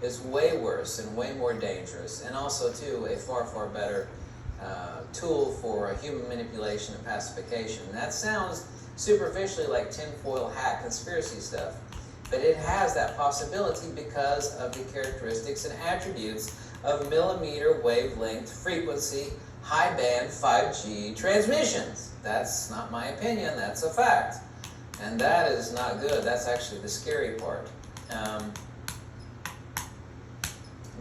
is way worse and way more dangerous, and also, too, a far, far better tool for human manipulation and pacification. And that sounds superficially like tinfoil hat conspiracy stuff, but it has that possibility because of the characteristics and attributes of millimeter wavelength frequency high band 5G transmissions. That's not my opinion, that's a fact. And that is not good. That's actually the scary part.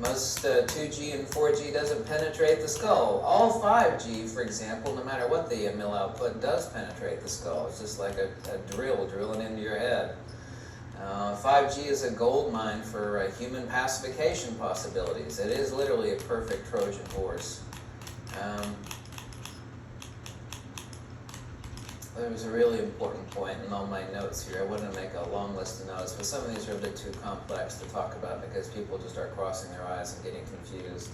Most 2G and 4G doesn't penetrate the skull. All 5G, for example, no matter what the mill output, does penetrate the skull. It's just like a drill drilling into your head. 5G is a gold mine for human pacification possibilities. It is literally a perfect Trojan horse. There was a really important point in all my notes here. I wanted to make a long list of notes, but some of these are a bit too complex to talk about because people just start crossing their eyes and getting confused.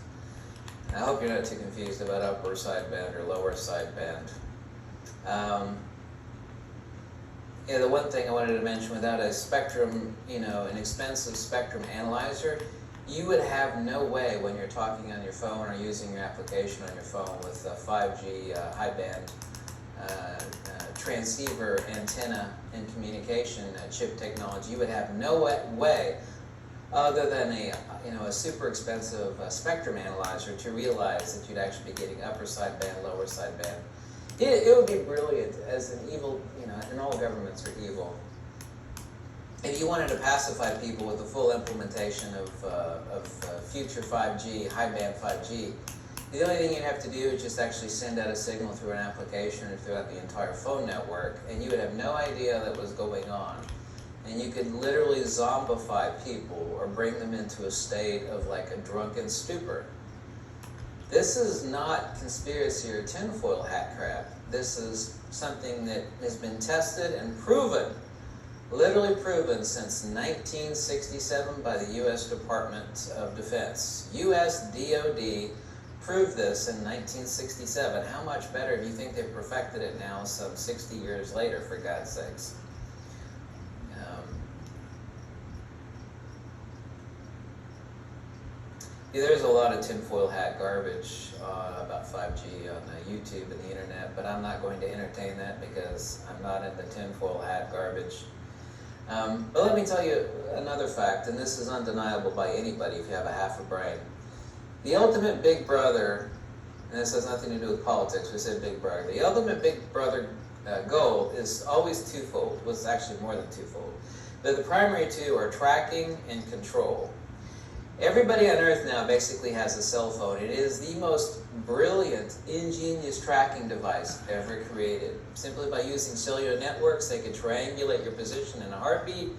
And I hope you're not too confused about upper sideband or lower sideband. Yeah, the one thing I wanted to mention, without a spectrum, an expensive spectrum analyzer, you would have no way when you're talking on your phone or using your application on your phone with 5G high band transceiver antenna and communication chip technology, you would have no way other than a super expensive spectrum analyzer to realize that you'd actually be getting upper sideband, lower sideband. It would be brilliant as an evil, and all governments are evil. If you wanted to pacify people with the full implementation of future 5G, high band 5G, the only thing you'd have to do is just actually send out a signal through an application or throughout the entire phone network, and you would have no idea that was going on. And you could literally zombify people or bring them into a state of like a drunken stupor. This is not conspiracy or tinfoil hat crap. This is something that has been tested and proven, literally proven since 1967 by the U.S. Department of Defense. U.S. DOD proved this in 1967. How much better do you think they've perfected it now some 60 years later, for God's sakes? There's a lot of tinfoil hat garbage about 5G on YouTube and the internet, but I'm not going to entertain that because I'm not into tinfoil hat garbage. But let me tell you another fact, and this is undeniable by anybody if you have a half a brain. The ultimate big brother, and this has nothing to do with politics, we said big brother. The ultimate big brother goal is always twofold. Well, it's actually more than twofold. But the primary two are tracking and control. Everybody on Earth now basically has a cell phone. It is the most brilliant, ingenious tracking device ever created. Simply by using cellular networks, they can triangulate your position in a heartbeat,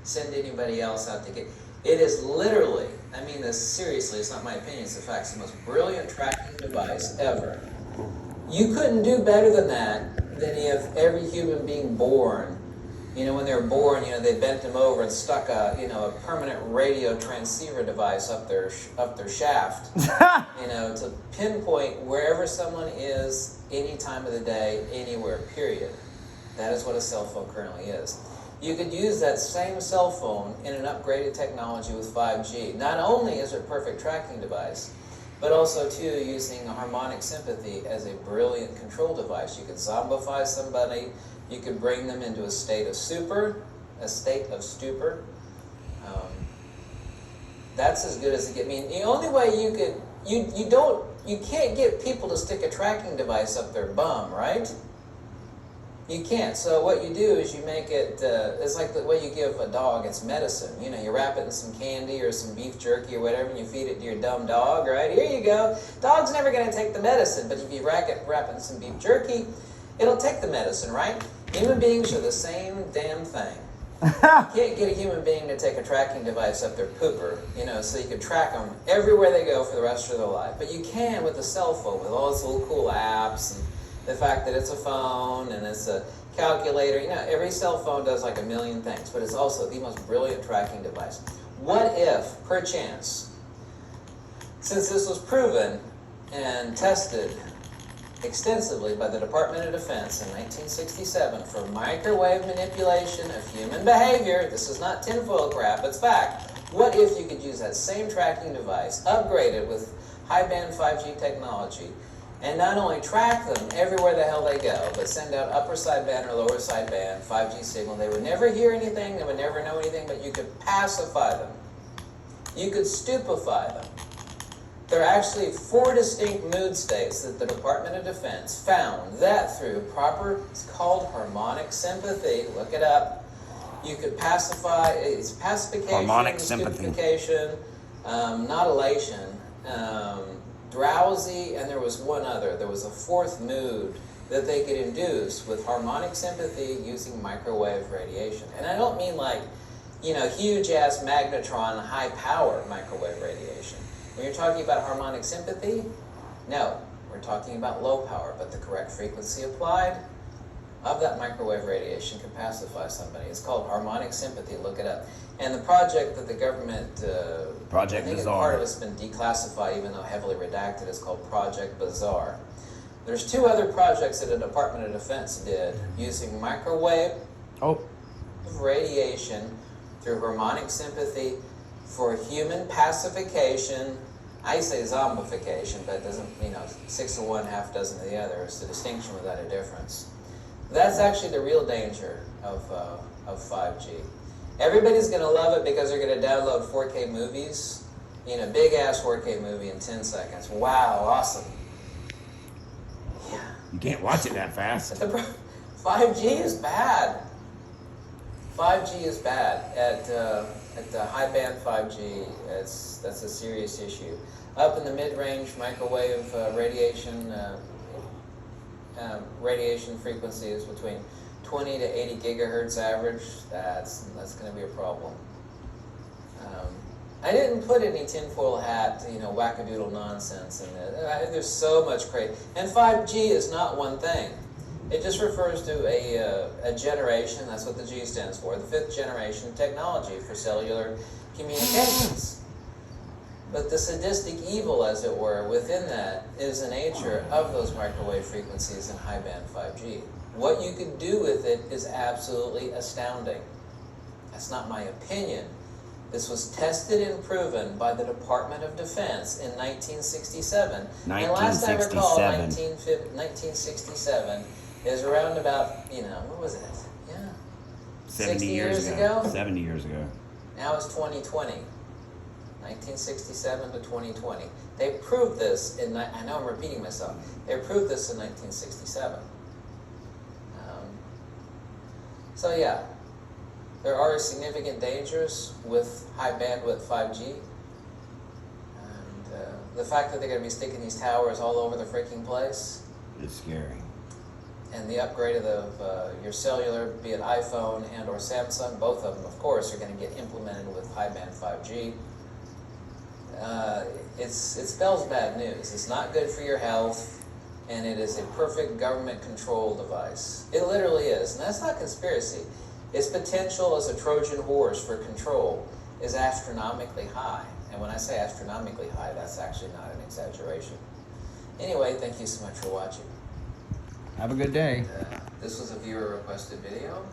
send anybody else out to get. It is literally, I mean this seriously, it's not my opinion, it's the facts, the most brilliant tracking device ever. You couldn't do better than that than if every human being born, when they were born, they bent them over and stuck a permanent radio transceiver device up their shaft, to pinpoint wherever someone is, any time of the day, anywhere, period. That is what a cell phone currently is. You could use that same cell phone in an upgraded technology with 5G. Not only is it a perfect tracking device, but also, too, using harmonic sympathy as a brilliant control device. You could zombify somebody. You could bring them into a state of stupor. That's as good as it gets. I mean, the only way you could, you can't get people to stick a tracking device up their bum, right? You can't. So what you do is you make it, it's like the way you give a dog its medicine. You wrap it in some candy or some beef jerky or whatever, and you feed it to your dumb dog, right? Here you go. Dog's never going to take the medicine, but if you wrap it in some beef jerky, it'll take the medicine, right? Human beings are the same damn thing. You can't get a human being to take a tracking device up their pooper, so you can track them everywhere they go for the rest of their life. But you can with a cell phone, with all its little cool apps and the fact that it's a phone and it's a calculator. Every cell phone does like a million things, but it's also the most brilliant tracking device. What if, perchance, since this was proven and tested extensively by the Department of Defense in 1967 for microwave manipulation of human behavior, this is not tinfoil crap, it's fact, What if you could use that same tracking device, upgraded with high-band 5G technology, and not only track them everywhere the hell they go, but send out upper sideband or lower sideband 5G signal. They would never hear anything, they would never know anything, but you could pacify them. You could stupefy them. There are actually 4 distinct mood states that the Department of Defense found that through proper, it's called harmonic sympathy, look it up, you could pacify, it's pacification, Harmonic sympathy. stupefaction, not elation, drowsy, and there was one other. There was a 4th mood that they could induce with harmonic sympathy using microwave radiation. And I don't mean like, you know, huge-ass magnetron, high-power microwave radiation. When you're talking about harmonic sympathy, no, we're talking about low power, but the correct frequency applied of that microwave radiation can pacify somebody. It's called harmonic sympathy, look it up. And the project that the government, Project I think Bazaar. part of it's been declassified, even though heavily redacted, is called Project Bazaar. There's 2 other projects that the Department of Defense did using microwave radiation through harmonic sympathy for human pacification. I say zombification, but it doesn't, you know, 6 of one, half dozen of the other. It's the distinction without a difference. That's actually the real danger of 5G. Everybody's going to love it because they're going to download 4K movies, you know, big-ass 4K movie in 10 seconds. Wow, awesome. Yeah. You can't watch it that fast. 5G is bad. 5G is bad. At the high-band 5G, that's a serious issue. Up in the mid-range microwave radiation frequencies between 20 to 80 gigahertz average, that's going to be a problem. I didn't put any tinfoil hat, you know, wackadoodle nonsense in it. There's so much crazy. And 5G is not one thing. It just refers to a generation, that's what the G stands for, the 5th generation technology for cellular communications. But the sadistic evil, as it were, within that is the nature of those microwave frequencies in high-band 5G. What you can do with it is absolutely astounding. That's not my opinion. This was tested and proven by the Department of Defense in 1967. And last I recall, 1967 is around about, you know, what was it? Yeah. 70 years ago? 70 years ago. Now it's 2020. 1967 to 2020. They proved this in, I know I'm repeating myself, they proved this in 1967. So yeah, there are significant dangers with high bandwidth 5G. And the fact that they're going to be sticking these towers all over the freaking place. It's scary. And the upgrade of your cellular, be it iPhone and or Samsung, both of them, of course, are going to get implemented with high-band 5G. It spells bad news. It's not good for your health, and it is a perfect government control device. It literally is, and that's not conspiracy. Its potential as a Trojan horse for control is astronomically high. And when I say astronomically high, that's actually not an exaggeration. Anyway, thank you so much for watching. Have a good day. This was a viewer-requested video.